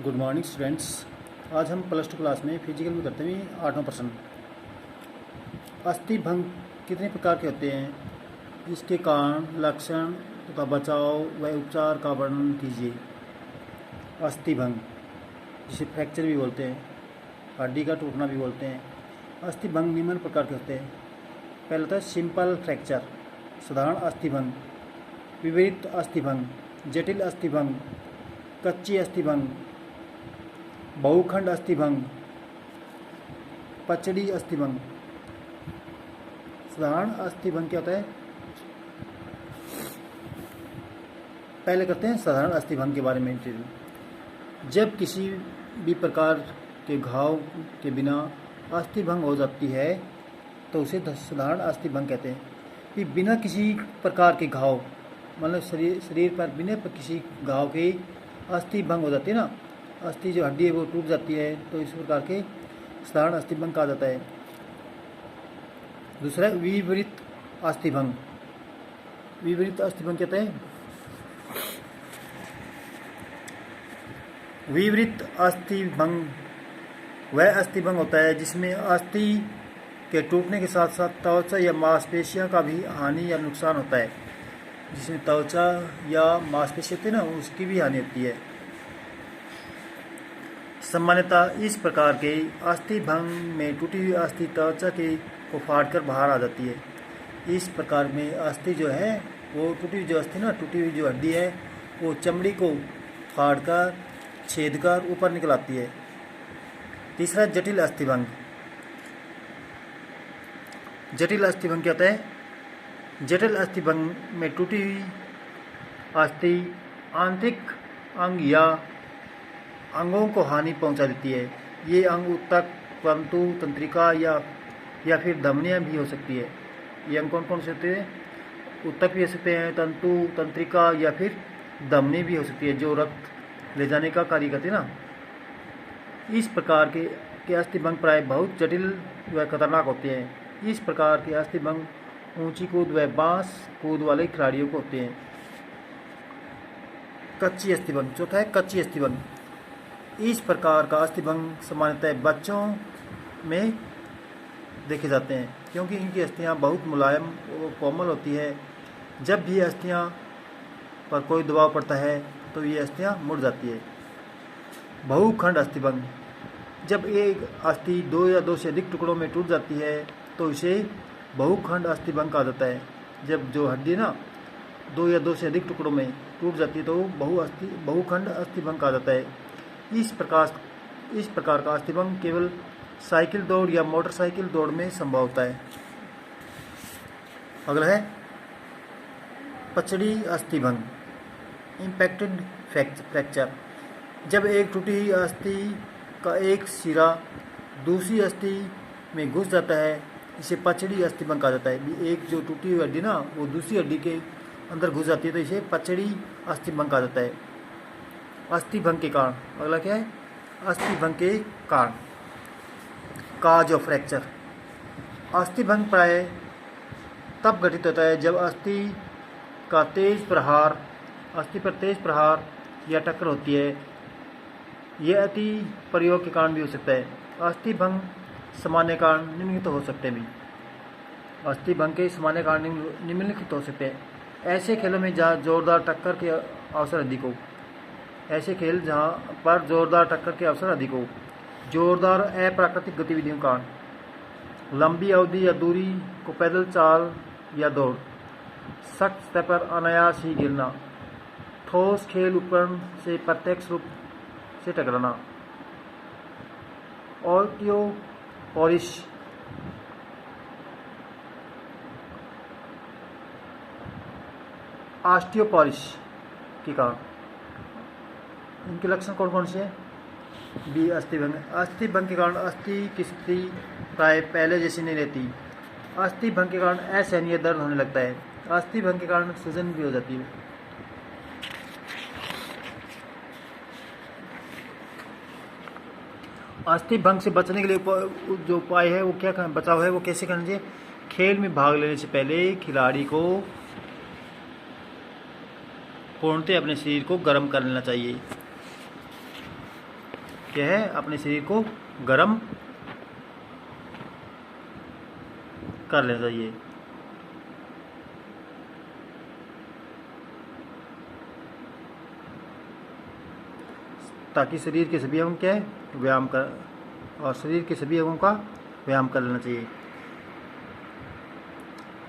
Good morning students. आज हम plus two class में फिजिकल में करते हैं 8वां प्रश्न। अस्थि भंग कितने प्रकार के होते हैं, इसके कारण, लक्षण तथा बचाव व उपचार का वर्णन कीजिए। अस्थि भंग जिसे फ्रैक्चर भी बोलते हैं, हड्डी का टूटना भी बोलते हैं। अस्थि भंग निम्न प्रकार के होते हैं। पहला होता है सिंपल फ्रैक्चर, साधारण अस्थि भंग, विपरीत अस्थि भंग, जटिल अस्थि भंग, कच्ची अस्थि भंग, बहुखंड अस्थि भंग, पचड़ी अस्थि भंग। साधारण अस्थि भंग क्या होता है, पहले करते हैं साधारण अस्थि भंग के बारे में इंटरव्यू। जब किसी भी प्रकार के घाव के बिना अस्थि भंग हो जाती है तो उसे साधारण अस्थि भंग कहते हैं। कि बिना किसी प्रकार के घाव, मतलब शरीर पर बिना किसी घाव के अस्थि भंग हो जाती है ना, अस्थि जो हड्डी है वो टूट जाती है, तो इस प्रकार के साधारण अस्थि भंग कहा जाता है। दूसरा विपरीत अस्थि भंग। विपरीत अस्थि भंग कहते हैं, विपरीत अस्थि भंग वह अस्थि भंग होता है जिसमें अस्थि के टूटने के साथ साथ त्वचा या मांसपेशियों का भी हानि या नुकसान होता है। जिसमें त्वचा या मांसपेशी होती है ना, उसकी भी हानि होती है। सामान्यतः इस प्रकार के अस्थि भंग में टूटी हुई अस्थि त्वचा के को फाड़कर बाहर आ जाती है। इस प्रकार में अस्थि जो है वो टूटी हुई जो अस्थि ना, टूटी हुई जो हड्डी है वो चमड़ी को फाड़कर छेदकर ऊपर निकल आती है। तीसरा जटिल अस्थि भंग। जटिल अस्थि भंग क्या होता है, जटिल अस्थि भंग में टूटी हुई अस्थि आंतरिक अंग या अंगों को हानि पहुंचा देती है। ये अंग ऊतक, तंतु, तंत्रिका या फिर धमनियां भी हो सकती है। ये अंग कौन कौन से होते हैं, ऊतक भी हो सकते हैं, तंतु, तंत्रिका या फिर धमनी भी हो सकती है, जो रक्त ले जाने का कार्य करती है ना। इस प्रकार के अस्थि भंग प्राय बहुत जटिल व खतरनाक होते हैं। इस प्रकार के अस्थि भंग ऊंची कूद व बांस कूद वाले खिलाड़ियों को होते हैं। कच्ची अस्थि भंग। चौथा है कच्ची अस्थि भंग। इस प्रकार का अस्थि भंग सामान्यतः बच्चों में देखे जाते हैं, क्योंकि इनकी अस्थियां बहुत मुलायम और कोमल होती है। जब भी अस्थियां पर कोई दबाव पड़ता है तो ये अस्थियां मुड़ जाती है। बहुखंड अस्थि भंग। जब एक अस्थि दो या दो से अधिक टुकड़ों में टूट जाती है तो इसे बहुखंड अस्थि भंग कहा जाता है। जब जो हड्डी ना दो या दो से अधिक टुकड़ों में टूट जाती है तो बहुखंड अस्थि भंग कहा जाता है। इस प्रकार का अस्थि भंग केवल साइकिल दौड़ या मोटरसाइकिल दौड़ में संभव होता है। अगला है पचड़ी अस्थि भंग, इम्पैक्टेड फ्रैक्चर। जब एक टूटी हुई अस्थि का एक सिरा दूसरी अस्थि में घुस जाता है, इसे पचड़ी अस्थि भंग कहा जाता है। एक जो टूटी हुई हड्डी ना वो दूसरी हड्डी के अंदर घुस जाती है तो इसे पचड़ी अस्थि भंग कहा जाता है। अस्थि भंग के कारण। अगला क्या है, अस्थि भंग के कारण, काज ऑफ फ्रैक्चर। अस्थि भंग प्राय तब घटित होता है जब अस्थि पर तेज प्रहार या टक्कर होती है। यह अति प्रयोग के कारण भी हो सकता है। अस्थि भंग सामान्य कारण निम्नलिखित हो सकते हैं भी। अस्थि भंग के सामान्य कारण निम्नलिखित हो सकते हैं। ऐसे खेलों में जहाँ जोरदार टक्कर के अवसर अधिक हो, ऐसे खेल जहाँ पर जोरदार टक्कर के अवसर अधिक हो, जोरदार अप्राकृतिक गतिविधियों का कारण, लंबी अवधि या दूरी को पैदल चाल या दौड़, सख्त सतह पर अनायास ही गिरना, ठोस खेल उपकरण से प्रत्यक्ष रूप से टकराना, ऑस्टियोपोरिस के कारण। इनके लक्षण कौन कौन से हैं। बी अस्थि भंग। अस्थि भंग के कारण अस्थि की स्थिति प्राय पहले जैसी नहीं रहती। अस्थि भंग के कारण असहनीय दर्द होने लगता है। अस्थि भंग के कारण सूजन भी हो जाती है। अस्थि भंग से बचने के लिए जो उपाय है वो क्या बचाव है वो कैसे करना चाहिए। खेल में भाग लेने से पहले खिलाड़ी को पूर्णतः अपने शरीर को गर्म कर लेना चाहिए। क्या है, अपने शरीर को गर्म कर लेना चाहिए। ताकि शरीर के सभी अंगों के व्यायाम कर और शरीर के सभी अंगों का व्यायाम कर लेना चाहिए।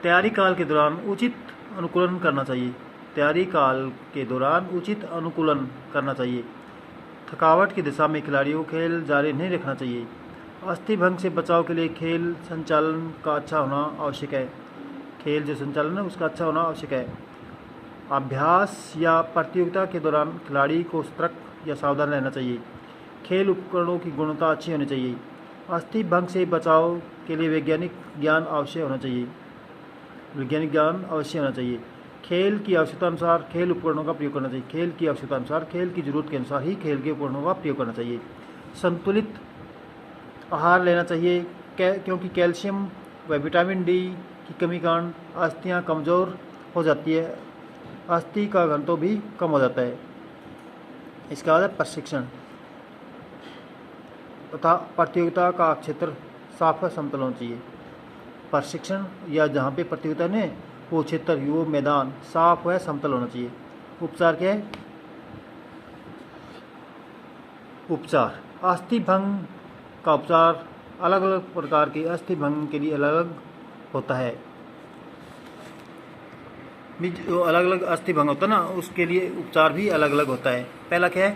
तैयारी काल के दौरान उचित अनुकूलन करना चाहिए। तैयारी काल के दौरान उचित अनुकूलन करना चाहिए। थकावट की दशा में खिलाड़ियों को खेल जारी नहीं रखना चाहिए। अस्थिभंग से बचाव के लिए खेल संचालन का अच्छा होना आवश्यक है। खेल जो संचालन है उसका अच्छा होना आवश्यक है। अभ्यास या प्रतियोगिता के दौरान खिलाड़ी को सतर्क या सावधान रहना चाहिए। खेल उपकरणों की गुणवत्ता अच्छी होनी चाहिए। अस्थिभंग से बचाव के लिए वैज्ञानिक ज्ञान अवश्य होना चाहिए। खेल की आवश्यकता अनुसार खेल उपकरणों का प्रयोग करना चाहिए। खेल की आवश्यकता अनुसार, खेल की जरूरत के अनुसार ही खेल के उपकरणों का प्रयोग करना चाहिए। संतुलित आहार लेना चाहिए क्योंकि कैल्शियम व विटामिन डी की कमी के कारण अस्थियाँ कमज़ोर हो जाती है। अस्थि का घनत्व भी कम हो जाता है। इसके बाद प्रशिक्षण तथा प्रतियोगिता का क्षेत्र साफ व समतल होना चाहिए। प्रशिक्षण या जहाँ पे प्रतियोगिता ने वो क्षेत्र, वो मैदान साफ व समतल होना चाहिए। उपचार क्या है? उपचार अस्थिभंग का उपचार अलग अलग प्रकार के अस्थिभंग के लिए अलग अलग होता है। जो अलग अलग अस्थिभंग होता है ना, उसके लिए उपचार भी अलग अलग होता है। पहला क्या है?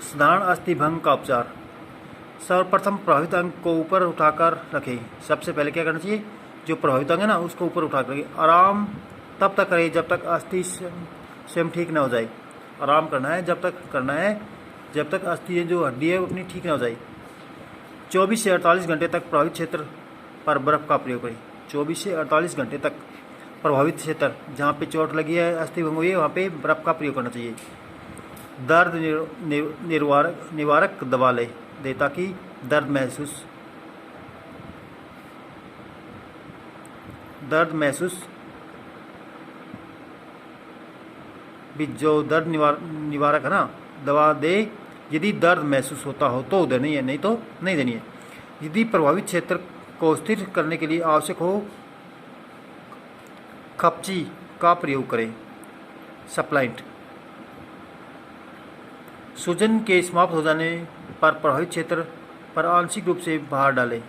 साधारण अस्थिभंग का उपचार। सर्वप्रथम प्रभावित अंग को ऊपर उठाकर रखें। सबसे पहले क्या करना चाहिए? जो प्रभावित अंग है ना उसको ऊपर उठाकर रखें। आराम तब तक करें जब तक अस्थि स्वयं ठीक न हो जाए। आराम करना है जब तक अस्थि जो हड्डी है वो अपनी ठीक न हो जाए। 24 से 48 घंटे तक प्रभावित क्षेत्र पर बर्फ का प्रयोग करें। 24 से 48 घंटे तक प्रभावित क्षेत्र जहाँ पे चोट लगी है, अस्थिभंग हुई है, वहाँ पे बर्फ का प्रयोग करना चाहिए। दर्द निवारक दवा दे ताकि दर्द महसूस भी जो दर्द निवारक है ना दवा दे। यदि दर्द महसूस होता हो तो देनी है, नहीं तो नहीं देनी है। यदि प्रभावित क्षेत्र को स्थिर करने के लिए आवश्यक हो, खपची का प्रयोग करें। सप्लाइंट सूजन के समाप्त हो जाने पर प्रभावित क्षेत्र पर आंशिक रूप से भार डालें।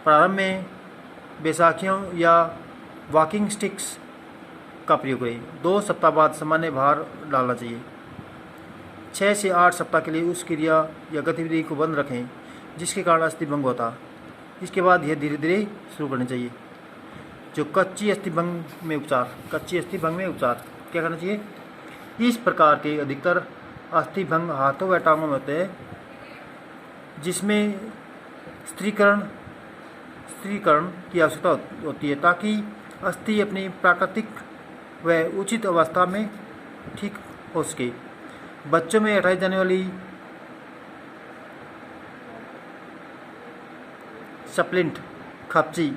प्रारंभ में बैसाखियों या वॉकिंग स्टिक्स का प्रयोग करें। 2 सप्ताह बाद सामान्य भार डालना चाहिए। 6 से 8 सप्ताह के लिए उस क्रिया या गतिविधि को बंद रखें जिसके कारण अस्थिभंग होता। इसके बाद यह धीरे धीरे शुरू करनी चाहिए। जो कच्ची अस्थिभंग में उपचार क्या करना चाहिए? इस प्रकार के अधिकतर अस्थिभंग हाथों व टांगों में होते हैं जिसमें स्थिरीकरण की आवश्यकता होती है ताकि अस्थि अपनी प्राकृतिक व उचित अवस्था में ठीक हो सके। बच्चों में हटाई जाने वाली सप्लिंट खपची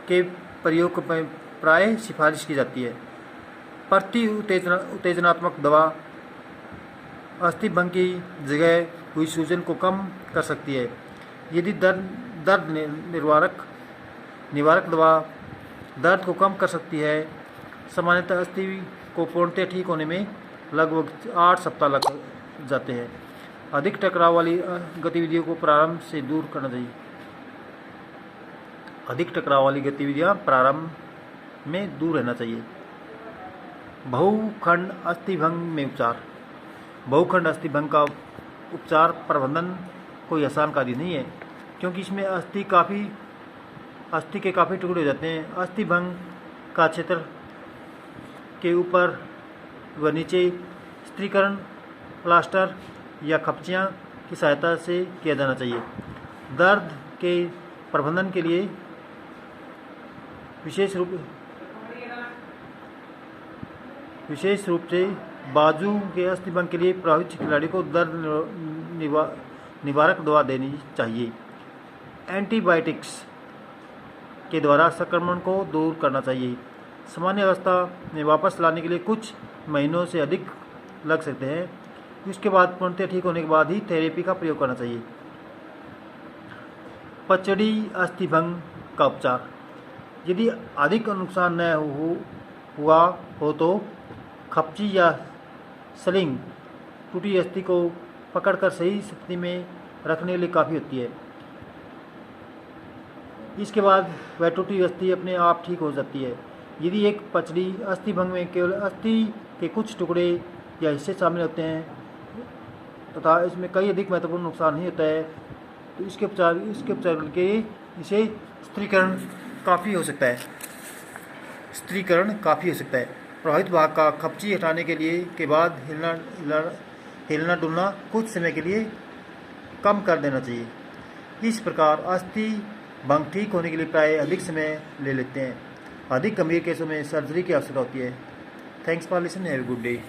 के प्रयोग को प्राय सिफारिश की जाती है। प्रति उत्तेजनात्मक दवा अस्थिभंग की जगह हुई सूजन को कम कर सकती है। यदि दर्द निवारक दवा दर्द को कम कर सकती है, सामान्यतः अस्थि को पूर्णतः ठीक होने में लगभग 8 सप्ताह लग जाते हैं। अधिक टकराव वाली गतिविधियों को प्रारंभ से दूर करना चाहिए। अधिक टकराव वाली गतिविधियां प्रारंभ में दूर रहना चाहिए। बहुखंड अस्थिभंग में उपचार। बहुखंड अस्थिभंग का उपचार प्रबंधन कोई आसान कार्य नहीं है क्योंकि इसमें अस्थि के काफ़ी टुकड़े हो जाते हैं। अस्थिभंग का क्षेत्र के ऊपर व नीचे स्थिरीकरण प्लास्टर या खपचियाँ की सहायता से किया जाना चाहिए। दर्द के प्रबंधन के लिए विशेष रूप से बाजू के अस्थिभंग के लिए प्रभावित खिलाड़ी को दर्द निवारक दवा देनी चाहिए। एंटीबायोटिक्स के द्वारा संक्रमण को दूर करना चाहिए। सामान्य अवस्था में वापस लाने के लिए कुछ महीनों से अधिक लग सकते हैं। उसके बाद पूर्णतः ठीक होने के बाद ही थेरेपी का प्रयोग करना चाहिए। पचड़ी अस्थिभंग का उपचार। यदि अधिक नुकसान न हुआ हो तो खपची या स्लिंग टूटी अस्थि को पकड़कर सही स्थिति में रखने के लिए काफ़ी होती है। इसके बाद वह टूटी अस्थि अपने आप ठीक हो जाती है। यदि एक पचड़ी अस्थिभंग में केवल अस्थि के कुछ टुकड़े या हिस्से शामिल होते हैं तथा इसमें कई अधिक महत्वपूर्ण नुकसान नहीं होता है तो इसके उपचार के इसे स्त्रीकरण काफ़ी हो सकता है। प्रभावित भाग का खपची हटाने के बाद हिलना डुलना कुछ समय के लिए कम कर देना चाहिए। इस प्रकार अस्थि भंग ठीक होने के लिए प्राय अधिक समय ले लेते हैं। अधिक गंभीर केसों में सर्जरी की आवश्यकता होती है। Thanks for listening, have a good day.